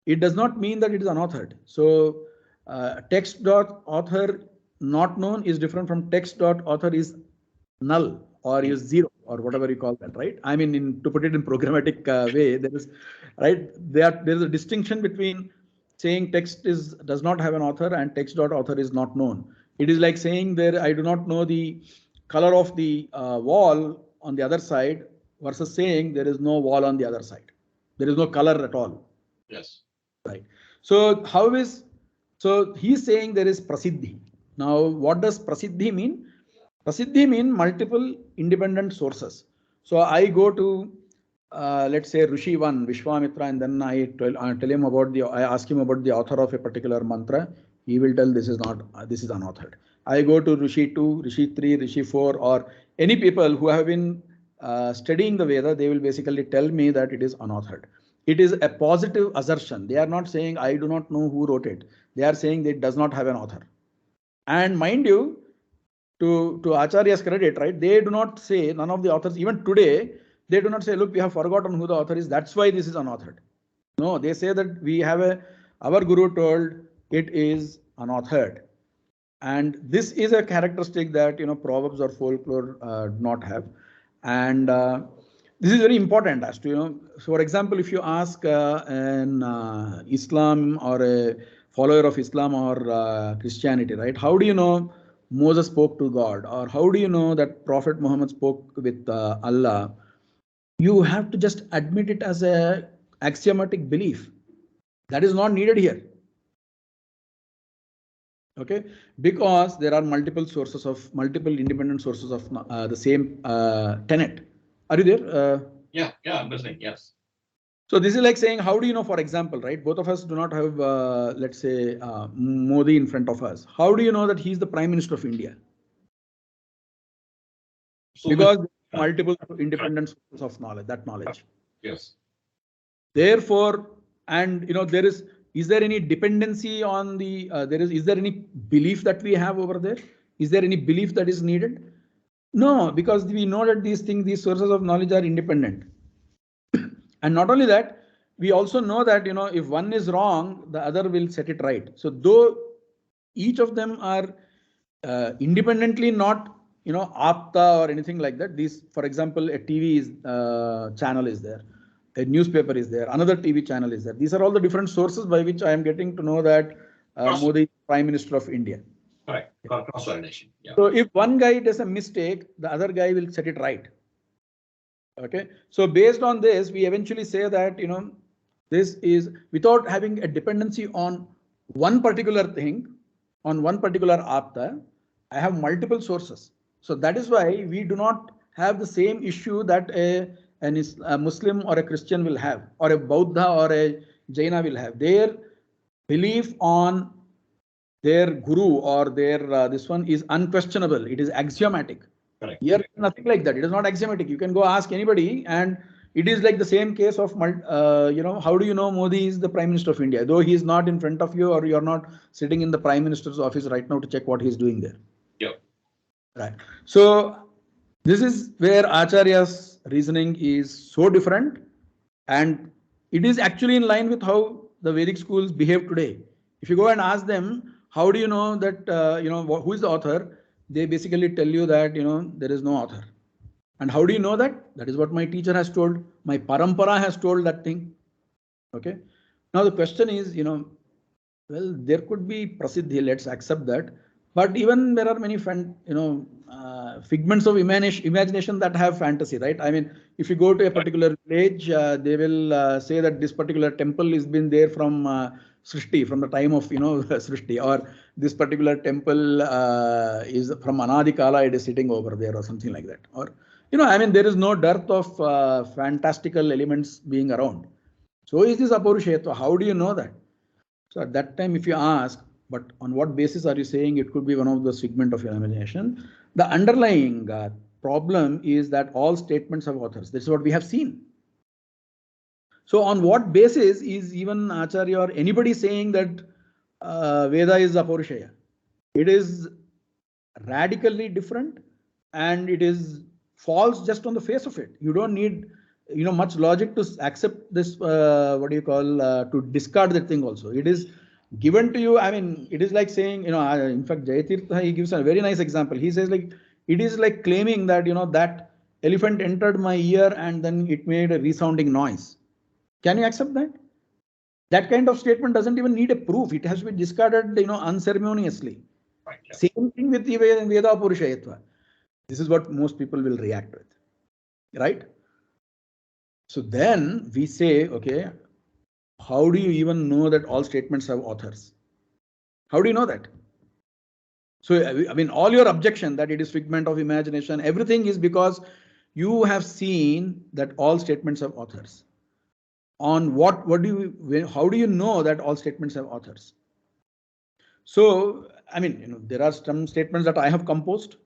it does not mean that it is unauthored. So text.author not known is different from text.author is null or is zero or whatever you call that, right? I mean, to put it in programmatic way, there is a distinction between saying text does not have an author and text.author is not known. It is like saying I do not know the color of the wall on the other side versus saying there is no wall on the other side. There is no color at all. Yes. Right. So he's saying there is prasiddhi. Now, what does prasiddhi mean? Prasiddhi means multiple independent sources. So I go to let's say Rishi 1, Vishwamitra, and then I ask him about the author of a particular mantra. He will tell this is unauthored. I go to Rishi 2, Rishi 3, Rishi 4, or any people who have been studying the Veda, they will basically tell me that it is unauthored. It is a positive assertion. They are not saying I do not know who wrote it. They are saying that it does not have an author. And mind you, to Acharya's credit, right? They do not say, none of the authors, even today, they do not say, look, we have forgotten who the author is. That's why this is unauthored. No, they say that we have our Guru told it is unauthored. And this is a characteristic that, proverbs or folklore do not have. And this is very important as to, so for example, if you ask an Islam or a follower of Islam or Christianity, right? How do you know Moses spoke to God? Or how do you know that Prophet Muhammad spoke with Allah? You have to just admit it as a axiomatic belief. That is not needed here. Okay, because there are multiple independent sources of the same tenet. Are you there? Yeah, I'm listening. Yes. So this is like saying, how do you know, for example, right? Both of us do not have, let's say, Modi in front of us. How do you know that he's the Prime Minister of India? So because multiple independent sources of knowledge, knowledge. Yes. Therefore, and is there any dependency on the, is there any belief that we have over there? Is there any belief that is needed? No, because we know that these sources of knowledge are independent. And not only that, we also know that, if one is wrong, the other will set it right. So though each of them are independently not, apta or anything like that. These, for example, a TV channel is there. A newspaper is there, another TV channel is there. These are all the different sources by which I am getting to know that Modi is Prime Minister of India. Right. Cross-validation. Yeah. So if one guy does a mistake, the other guy will set it right. Okay. So based on this, we eventually say that, this is without having a dependency on one particular thing, on one particular apta, I have multiple sources. So that is why we do not have the same issue that a Muslim or a Christian will have, or a Buddha or a Jaina will have. Their belief on their guru or their this one is unquestionable. It is axiomatic. Correct. Here, nothing like that. It is not axiomatic. You can go ask anybody, and it is like the same case of, how do you know Modi is the Prime Minister of India, though he is not in front of you, or you are not sitting in the Prime Minister's office right now to check what he is doing there. Yep. Right. So this is where Acharya's reasoning is so different, and it is actually in line with how the Vedic schools behave today. If you go and ask them, how do you know that, who is the author? They basically tell you that, there is no author. And how do you know that? That is what my teacher has told. My parampara has told that thing. Okay. Now the question is, well, there could be prasiddhi, let's accept that. But even there are many, figments of imagination that have fantasy, right? I mean, if you go to a particular village, they will say that this particular temple has been there from Srishti, from the time of, Srishti, or this particular temple is from Anadikala, it is sitting over there or something like that. Or, there is no dearth of fantastical elements being around. So is this Apurushetva? How do you know that? So at that time, if you ask, but on what basis are you saying it could be one of the figment of your imagination? The underlying problem is that all statements have authors. This is what we have seen. So on what basis is even Acharya or anybody saying that Veda is Apurushaya? It is radically different, and it is false just on the face of it. You don't need much logic to accept this, to discard that thing also. It is given to you. I mean, it is like saying, in fact, Jayatirtha, he gives a very nice example. He says, like, it is like claiming that, that elephant entered my ear and then it made a resounding noise. Can you accept that? That kind of statement doesn't even need a proof. It has to be discarded, unceremoniously. Right, yeah. Same thing with the Veda Purushayatva. This is what most people will react with, right? So then we say, okay, how do you even know that all statements have authors? How do you know that? So, I mean, all your objection that it is figment of imagination, everything is because you have seen that all statements have authors. On how do you know that all statements have authors? So, I mean, there are some statements that I have composed.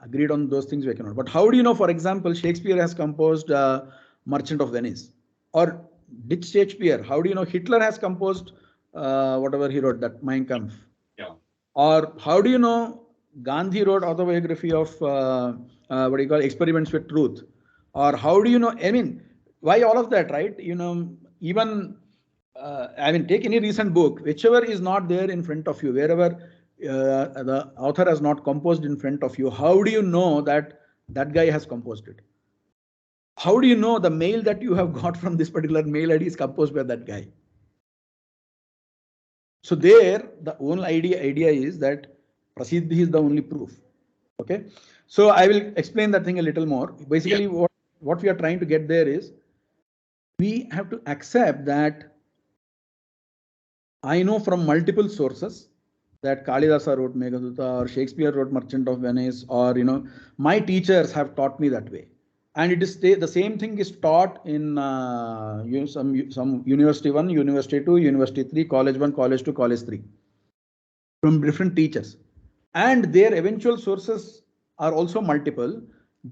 agreed on those things, we cannot. But how do you know, for example, Shakespeare has composed Merchant of Venice? Or did Shakespeare? How do you know Hitler has composed whatever he wrote, that Mein Kampf? Yeah. Or how do you know Gandhi wrote autobiography of what do you call Experiments with Truth? Or how do you know? I mean, why all of that, right? You know, even I mean, take any recent book, whichever is not there in front of you, wherever the author has not composed in front of you, how do you know that that guy has composed it? How do you know the mail that you have got from this particular mail ID is composed by that guy? So there, the only idea is that Prasiddhi is the only proof. Okay. So I will explain that thing a little more. Basically, what we are trying to get there is we have to accept that I know from multiple sources that Kalidasa wrote Meghaduta or Shakespeare wrote Merchant of Venice, or my teachers have taught me that way. And it is the same thing is taught in some University 1, University 2, University 3, College 1, College 2, College 3 from different teachers. And their eventual sources are also multiple.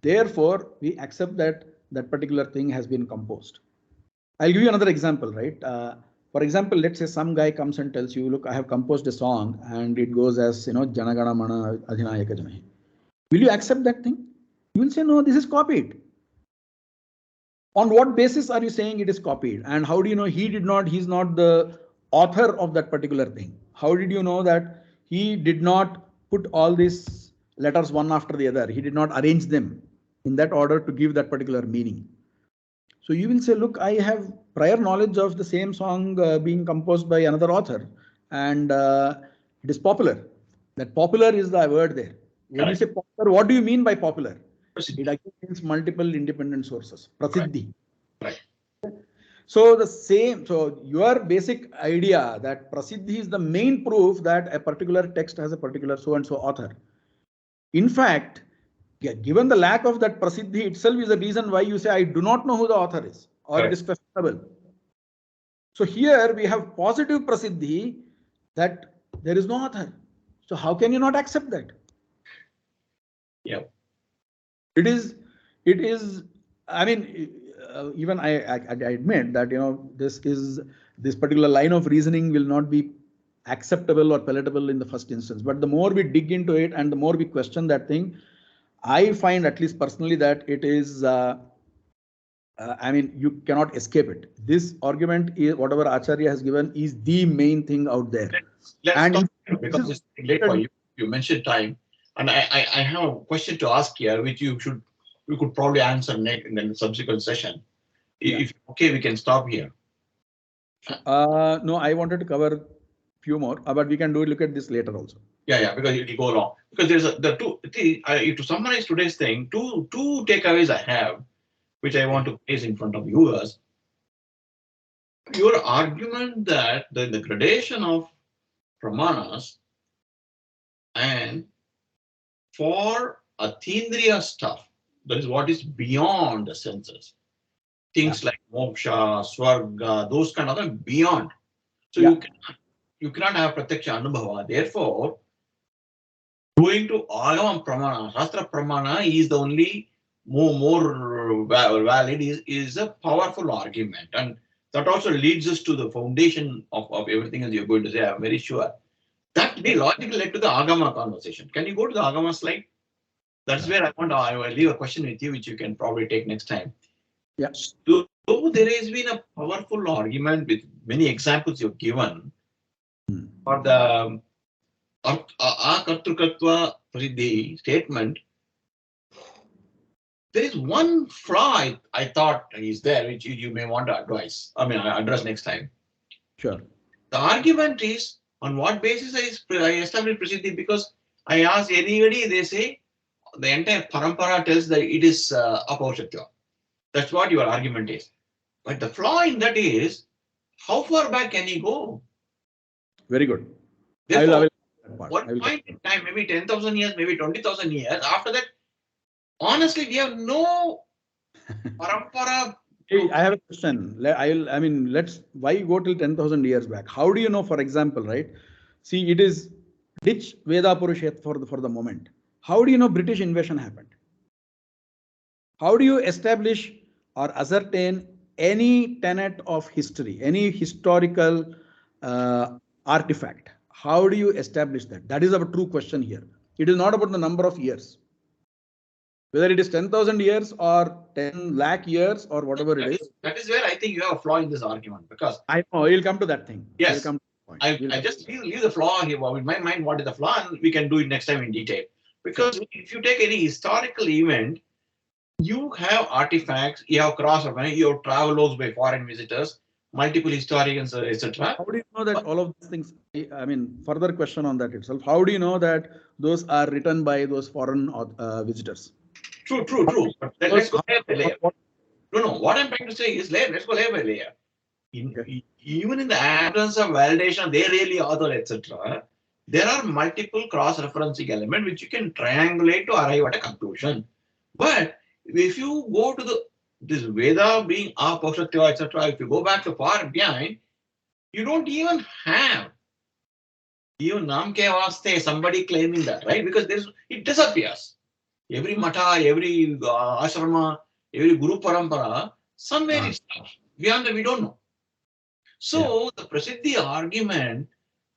Therefore, we accept that that particular thing has been composed. I'll give you another example, right? For example, let's say some guy comes and tells you, look, I have composed a song and it goes as, Janagana Mana Adhinayaka Janahi. Will you accept that thing? You will say, no, this is copied. On what basis are you saying it is copied? And how do you know he's not the author of that particular thing? How did you know that he did not put all these letters one after the other? He did not arrange them in that order to give that particular meaning. So you will say, look, I have prior knowledge of the same song being composed by another author, and it is popular. That popular is the word there. When you say popular, what do you mean by popular? It actually means multiple independent sources. Prasiddhi. Right. So the same. So your basic idea that Prasiddhi is the main proof that a particular text has a particular so and so author. In fact, given the lack of that Prasiddhi itself is the reason why you say I do not know who the author is, or it is questionable. So here we have positive Prasiddhi that there is no author. So how can you not accept that? Yeah. It is. I mean, even I admit that this particular line of reasoning will not be acceptable or palatable in the first instance. But the more we dig into it and the more we question that thing, I find, at least personally, that it is. I mean, you cannot escape it. This argument is whatever Acharya has given is the main thing out there. Let's stop because it's late for you. You mentioned time, and I have a question to ask here, which you could probably answer next in the subsequent session. If okay, we can stop here. No, I wanted to cover few more, but we can look at this later also. Yeah, because it will go long. Because there's the two. To summarize today's thing, two takeaways I have, which I want to place in front of viewers. Your argument that the gradation of pramanas and for atindriya stuff, that is what is beyond the senses. Things like moksha, swarga, those kind of things beyond. So you cannot have pratyaksha anubhava. Therefore, going to Agama Pramana, Shastra Pramana is the only more valid, is a powerful argument. And that also leads us to the foundation of everything as you're going to say, I'm very sure. That logically led to the Agama conversation. Can you go to the Agama slide? That's where I will leave a question with you, which you can probably take next time. Yes. So there has been a powerful argument with many examples you've given for the akartrukatva prasiddhi statement. There is one flaw I thought is there, which you may want to address next time. Sure. The argument is on what basis I established prasiddhi, because I ask anybody, they say the entire parampara tells that it is apaushitya. That's what your argument is. But the flaw in that is, how far back can you go? Very good. Therefore, one point in time, maybe 10,000 years, maybe 20,000 years, after that, honestly, we have no parampara. I have a question. Why go till 10,000 years back? How do you know, for example, right? See, it is ditch Veda Purushet for the moment. how do you know British invasion happened? How do you establish or ascertain any tenet of history, any historical artifact? How do you establish that? That is our true question here. It is not about the number of years, whether it is 10,000 years or 10 lakh years or whatever it is. That is where I think you have a flaw in this argument, because I know we'll come to that thing. Yes, we'll come to that point. I just leave the flaw here. In my mind, what is the flaw, and we can do it next time in detail. Because if you take any historical event, you have artifacts, you have cross-reference, you have travelers by foreign visitors, multiple historians, etc. How do you know that all of these things? I mean, further question on that itself. How do you know that those are written by those foreign visitors? True. But let's go layer by layer. No. What I'm trying to say is let's go layer by layer. Even in the absence of validation, they really author, etc. There are multiple cross-referencing elements which you can triangulate to arrive at a conclusion. But if you go to this Veda being apaushratya, etc., if you go back to far behind, you don't even have even Nam Ke Vaste, somebody claiming that, right? Because it disappears. Every matha, every ashrama, every guru parampara, somewhere it stops. Beyond that, we don't know. So the Prasiddhi argument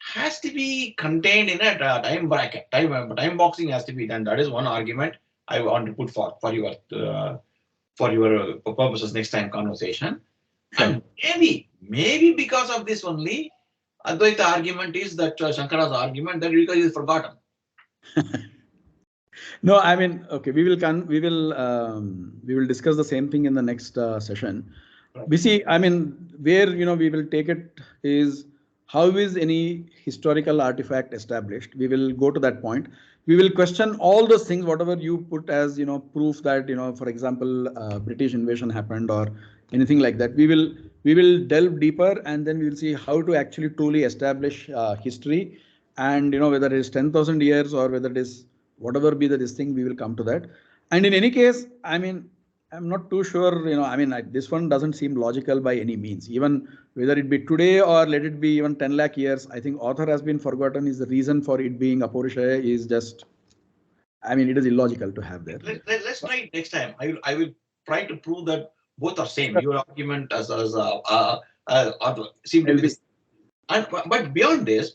has to be contained in a time bracket. Time boxing has to be done. That is one argument I want to put for your purposes next time conversation. Sure. And maybe because of this only, Advaita argument is that Shankara's argument that because is forgotten. No, I mean, okay, we will discuss the same thing in the next session. Right. We see, I mean, where we will take it is how is any historical artifact established. We will go to that point. We will question all those things, whatever you put as proof that for example, British invasion happened or anything like that. We will delve deeper, and then we will see how to actually truly establish history, and whether it is 10,000 years or whether it is whatever be this thing, we will come to that. And in any case, I mean, I'm not too sure, I mean, this one doesn't seem logical by any means, even whether it be today or let it be even 10 lakh years. I think author has been forgotten is the reason for it being Aporishaya is just, I mean, it is illogical to have there. Let's try it next time. I will try to prove that both are same. Your argument seem to be. But beyond this,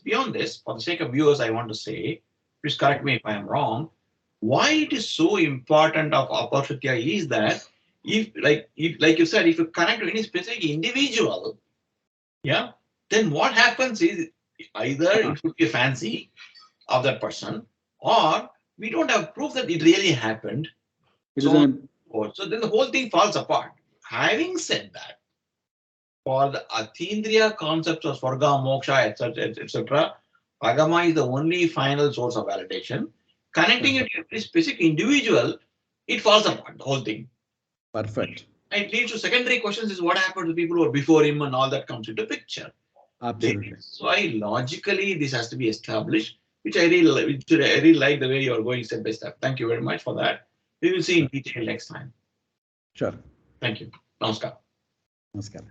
for the sake of viewers, I want to say, please correct me if I am wrong. Why it is so important of Apaushratya is that if you said, if you connect to any specific individual, then what happens is either it could be a fancy of that person, or we don't have proof that it really happened. So then the whole thing falls apart. Having said that, for the Atindriya concepts of Swarga, Moksha, etc., Agama is the only final source of validation. Connecting it to a specific individual, it falls apart, the whole thing. Perfect. And it leads to secondary questions is what happened to people who are before him, and all that comes into picture. Absolutely. So logically, this has to be established, which I really like the way you are going step by step. Thank you very much for that. We will see in detail next time. Sure. Thank you. Namaskar. Namaskar.